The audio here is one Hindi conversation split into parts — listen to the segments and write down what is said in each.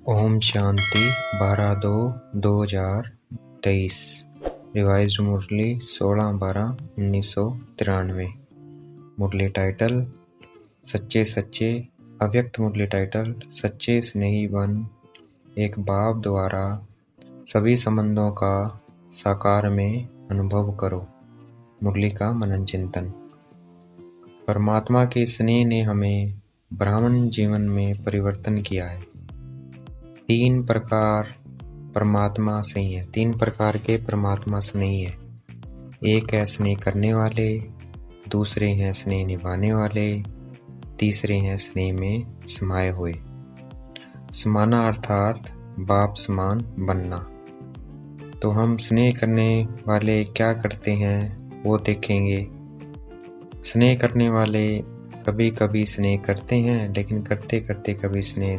ओम शांति 12/2/2023 रिवाइज्ड मुरली 16/12/1993। मुरली टाइटल सच्चे सच्चे अव्यक्त मुरली टाइटल सच्चे स्नेही बन एक बाप द्वारा सभी संबंधों का साकार में अनुभव करो। मुरली का मनन चिंतन। परमात्मा के स्नेह ने हमें ब्राह्मण जीवन में परिवर्तन किया है। तीन प्रकार परमात्मा स्नेही है। तीन प्रकार के परमात्मा स्नेही है। एक है स्नेह करने वाले, दूसरे हैं स्नेह निभाने वाले, तीसरे हैं स्नेह में समाये हुए। समाना अर्थात बाप समान बनना। तो हम स्नेह करने वाले क्या करते हैं वो देखेंगे। स्नेह करने वाले कभी कभी स्नेह करते हैं, लेकिन करते करते कभी स्नेह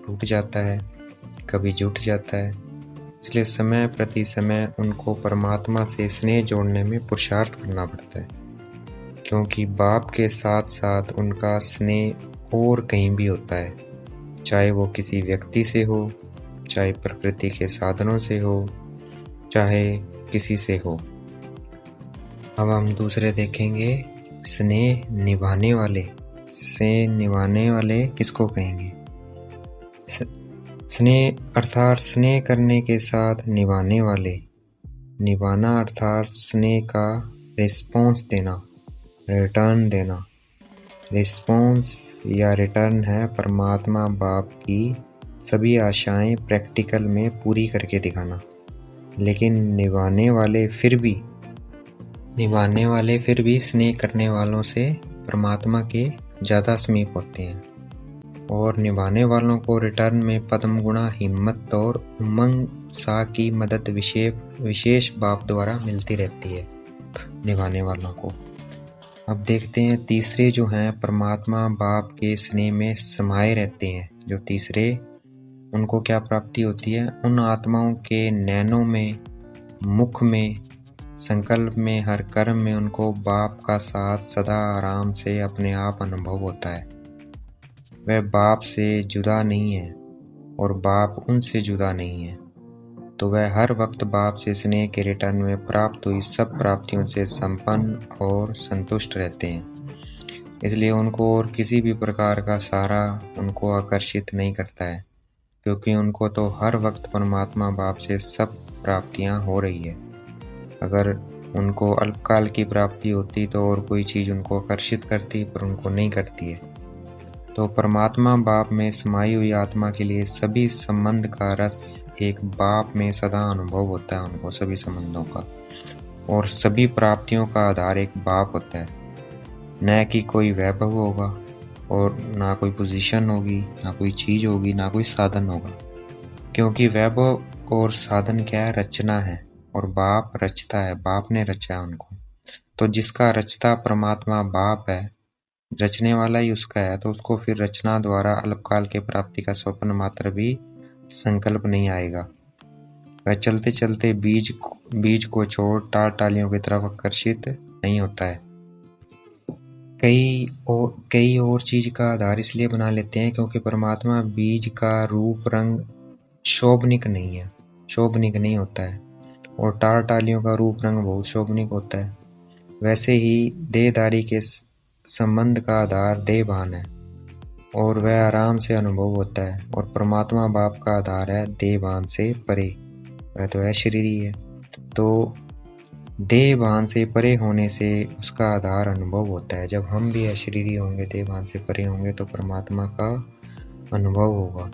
टूट जाता है, कभी जुट जाता है। इसलिए समय प्रति समय उनको परमात्मा से स्नेह जोड़ने में पुरुषार्थ करना पड़ता है, क्योंकि बाप के साथ साथ उनका स्नेह और कहीं भी होता है, चाहे वो किसी व्यक्ति से हो, चाहे प्रकृति के साधनों से हो, चाहे किसी से हो। अब हम दूसरे देखेंगे स्नेह निभाने वाले। स्नेह निभाने वाले किसको कहेंगे? स्नेह अर्थात स्नेह करने के साथ निभाने वाले। निभाना अर्थात स्नेह का रिस्पॉन्स देना, रिटर्न देना। रिस्पॉन्स या रिटर्न है परमात्मा बाप की सभी आशाएं प्रैक्टिकल में पूरी करके दिखाना। लेकिन निभाने वाले फिर भी स्नेह करने वालों से परमात्मा के ज़्यादा समीप होते हैं, और निभाने वालों को रिटर्न में पद्म गुणा, हिम्मत और उमंग सा की मदद विशेष बाप द्वारा मिलती रहती है निभाने वालों को। अब देखते हैं तीसरे जो हैं परमात्मा बाप के स्नेह में समाये रहते हैं। जो तीसरे, उनको क्या प्राप्ति होती है? उन आत्माओं के नैनों में, मुख में, संकल्प में, हर कर्म में उनको बाप का साथ सदा आराम से अपने आप अनुभव होता है। वह बाप से जुदा नहीं है और बाप उनसे जुदा नहीं है, तो वह हर वक्त बाप से स्नेह के रिटर्न में प्राप्त हुई सब प्राप्तियों से संपन्न और संतुष्ट रहते हैं। इसलिए उनको और किसी भी प्रकार का सहारा उनको आकर्षित नहीं करता है, क्योंकि उनको तो हर वक्त परमात्मा बाप से सब प्राप्तियां हो रही है। अगर उनको अल्पकाल की प्राप्ति होती तो और कोई चीज़ उनको आकर्षित करती, पर उनको नहीं करती है। तो परमात्मा बाप में समाई हुई आत्मा के लिए सभी संबंध का रस एक बाप में सदा अनुभव होता है उनको, सभी संबंधों का, और सभी प्राप्तियों का आधार एक बाप होता है। न कि कोई वैभव होगा, और ना कोई पोजीशन होगी, ना कोई चीज़ होगी, ना कोई साधन होगा, क्योंकि वैभव और साधन क्या है? रचना है, और बाप रचता है, बाप ने रचा है उनको। तो जिसका रचता परमात्मा बाप है, रचने वाला ही उसका है, तो उसको फिर रचना द्वारा अल्पकाल के प्राप्ति का स्वप्न मात्र भी संकल्प नहीं आएगा। वह चलते चलते बीज को छोड़ टालियों की तरफ आकर्षित नहीं होता है। कई और चीज का आधार इसलिए बना लेते हैं क्योंकि परमात्मा बीज का रूप रंग शोभनिक नहीं होता है, और टालियों का रूप रंग बहुत शोभनिक होता है। वैसे ही देहधारी के संबंध का आधार देहभान है, और वह आराम से अनुभव होता है, और परमात्मा बाप का आधार है देहभान से परे, वह तो है शरीरी है। तो देहभान से परे होने से उसका आधार अनुभव होता है। जब हम भी अशरीरी होंगे, देहभान से परे होंगे, तो परमात्मा का अनुभव होगा।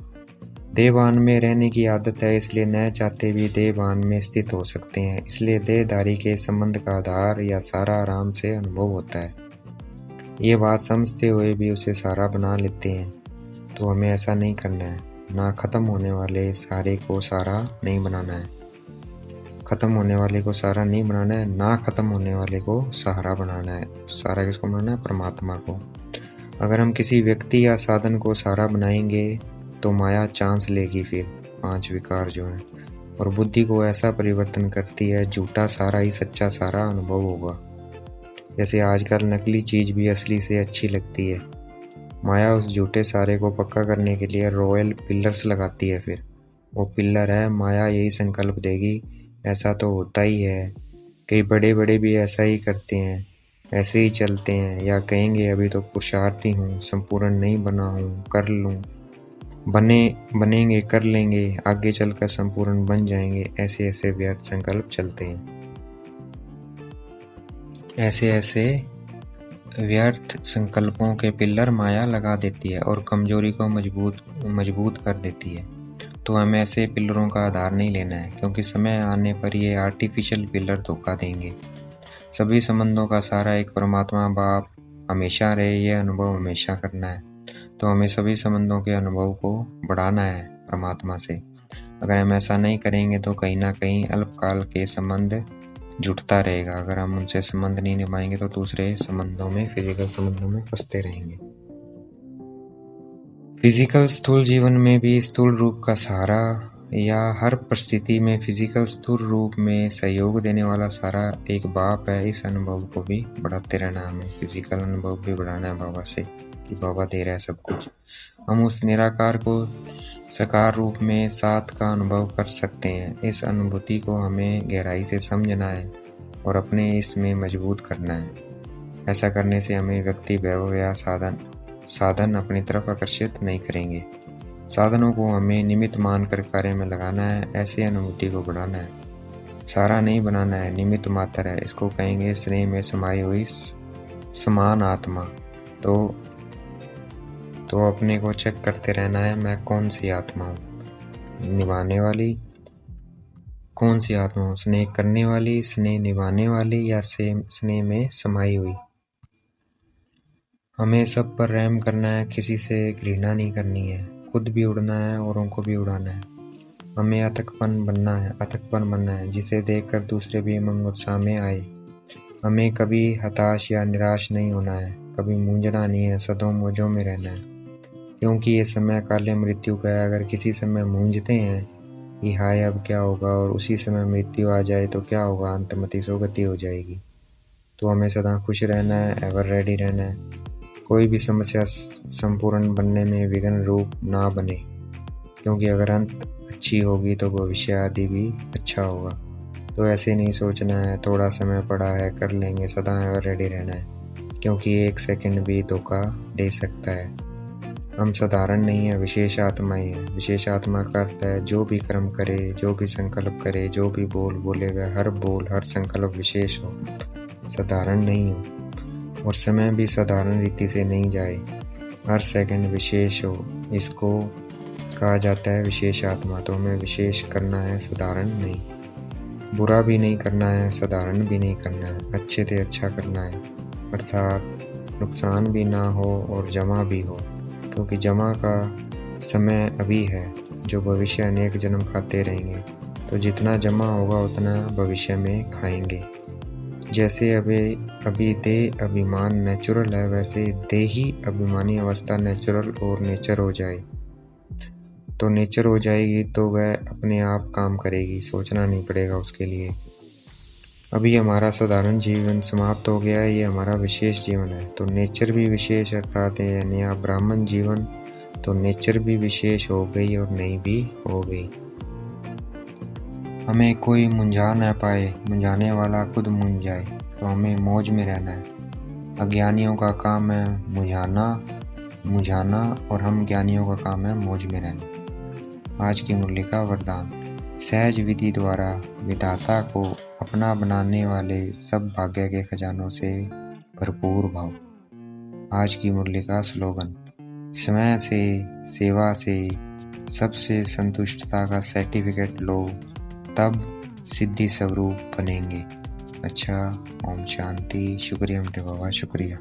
देहभान में रहने की आदत है, इसलिए न चाहते भी देहभान में स्थित हो सकते हैं। इसलिए देहधारी के संबंध का आधार या सारा आराम से अनुभव होता है। ये बात समझते हुए भी उसे सारा बना लेते हैं, तो हमें ऐसा नहीं करना है। ना खत्म होने वाले सारे को सारा नहीं बनाना है, खत्म होने वाले को सारा नहीं बनाना है, ना खत्म होने वाले को सहारा बनाना है। सारा किसको बनाना है? परमात्मा को। अगर हम किसी व्यक्ति या साधन को सहारा बनाएंगे तो माया चांस लेगी, फिर 5 विकार जो हैं, और बुद्धि को ऐसा परिवर्तन करती है, झूठा सारा ही सच्चा सारा अनुभव होगा। जैसे आजकल नकली चीज़ भी असली से अच्छी लगती है, माया उस झूठे सारे को पक्का करने के लिए रॉयल पिलर्स लगाती है। फिर वो पिलर है माया यही संकल्प देगी, ऐसा तो होता ही है, कई बड़े बड़े भी ऐसा ही करते हैं, ऐसे ही चलते हैं, या कहेंगे अभी तो पुरुषार्थी हूँ, संपूर्ण नहीं बना हूँ, कर लूँ, बनेंगे, कर लेंगे, आगे चलकर संपूर्ण बन जाएंगे। ऐसे ऐसे व्यर्थ संकल्प चलते हैं। ऐसे ऐसे व्यर्थ संकल्पों के पिलर माया लगा देती है और कमजोरी को मजबूत कर देती है। तो हमें ऐसे पिलरों का आधार नहीं लेना है, क्योंकि समय आने पर ये आर्टिफिशियल पिलर धोखा देंगे। सभी संबंधों का सारा एक परमात्मा बाप हमेशा रहे, ये अनुभव हमेशा करना है। तो हमें सभी संबंधों के अनुभव को बढ़ाना है परमात्मा से। अगर हम ऐसा नहीं करेंगे तो कहीं ना कहीं अल्पकाल के संबंध जुटता रहेगा। अगर हम उनसे संबंध नहीं निभाएंगे तो दूसरे संबंधों में, फिजिकल संबंधों में फंसते रहेंगे। फिजिकल स्थूल जीवन में भी स्थूल रूप का सहारा, या हर परिस्थिति में फिजिकल स्थूल रूप में सहयोग देने वाला सारा एक बाप है। इस अनुभव को भी बढ़ाते रहना, हमें फिजिकल अनुभव भी बढ़ाना है बाबा से, कि बाबा दे रहा है सब कुछ। हम उस निराकार को साकार रूप में साथ का अनुभव कर सकते हैं। इस अनुभूति को हमें गहराई से समझना है और अपने इसमें मजबूत करना है। ऐसा करने से हमें व्यक्ति, वैभव या साधन अपनी तरफ आकर्षित नहीं करेंगे। साधनों को हमें निमित्त मानकर कार्य में लगाना है। ऐसी अनुभूति को बढ़ाना है, सारा नहीं बनाना है, निमित्त मात्र है। इसको कहेंगे स्नेह में समाई हुई समान आत्मा। तो अपने को चेक करते रहना है, मैं कौन सी आत्मा हूँ, निभाने वाली कौन सी आत्मा हूँ, स्नेह करने वाली, स्नेह निभाने वाली, या स्नेह में समाई हुई। हमें सब पर रहम करना है, किसी से घृणा नहीं करनी है, खुद भी उड़ना है, औरों को भी उड़ाना है। हमें अथकपन बनना है, जिसे देखकर दूसरे भी उमंग उत्साह में आए। हमें कभी हताश या निराश नहीं होना है, कभी मूंझना नहीं है, सदों मौजों में रहना है। क्योंकि ये समय काले मृत्यु का है। अगर किसी समय मूंझते हैं कि हाय अब क्या होगा, और उसी समय मृत्यु आ जाए तो क्या होगा, अंतमति सोगति हो जाएगी। तो हमें सदा खुश रहना है, एवर रेडी रहना है। कोई भी समस्या संपूर्ण बनने में विघ्न रूप ना बने, क्योंकि अगर अंत अच्छी होगी तो भविष्य आदि भी अच्छा होगा। तो ऐसे नहीं सोचना है थोड़ा समय पड़ा है कर लेंगे, सदा एवर रेडी रहना है, क्योंकि एक सेकंड भी धोखा दे सकता है। हम साधारण नहीं है, विशेष आत्मा ही है। विशेष आत्मा का अर्थ है जो भी कर्म करे, जो भी संकल्प करे, जो भी बोले वह हर बोल हर संकल्प विशेष हो, साधारण नहीं हो। और समय भी साधारण रीति से नहीं जाए, हर सेकंड विशेष हो। इसको कहा जाता है विशेष आत्मा। तो हमें विशेष करना है, साधारण नहीं। बुरा भी नहीं करना है, साधारण भी नहीं करना है, अच्छे से अच्छा करना है, अर्थात नुकसान भी ना हो और जमा भी हो। क्योंकि जमा का समय अभी है, जो भविष्य अनेक जन्म खाते रहेंगे। तो जितना जमा होगा उतना भविष्य में खाएंगे। जैसे अभी देह अभिमान नेचुरल है, वैसे देही अभिमानी अवस्था नेचुरल और नेचर हो जाए तो नेचर हो जाएगी, तो वह अपने आप काम करेगी, सोचना नहीं पड़ेगा उसके लिए। अभी हमारा साधारण जीवन समाप्त हो गया है, ये हमारा विशेष जीवन है। तो नेचर भी विशेष, अर्थात यानी आप ब्राह्मण जीवन, तो नेचर भी विशेष हो गई और नहीं भी हो गई। हमें कोई मुंझा न पाए, मुंझाने वाला खुद मुंझ जाए। तो हमें मौज में रहना है। अज्ञानियों का काम है मुझाना, और हम ज्ञानियों का काम है मौज में रहना। आज की मुरली का वरदान, सहज विधि द्वारा विधाता को अपना बनाने वाले सब भाग्य के खजानों से भरपूर भाव। आज की मुरली का स्लोगन, समय से, सेवा से, सबसे संतुष्टता का सर्टिफिकेट लो, तब सिद्धि स्वरूप बनेंगे। अच्छा, ओम शांति। शुक्रिया मेरे बाबा, शुक्रिया।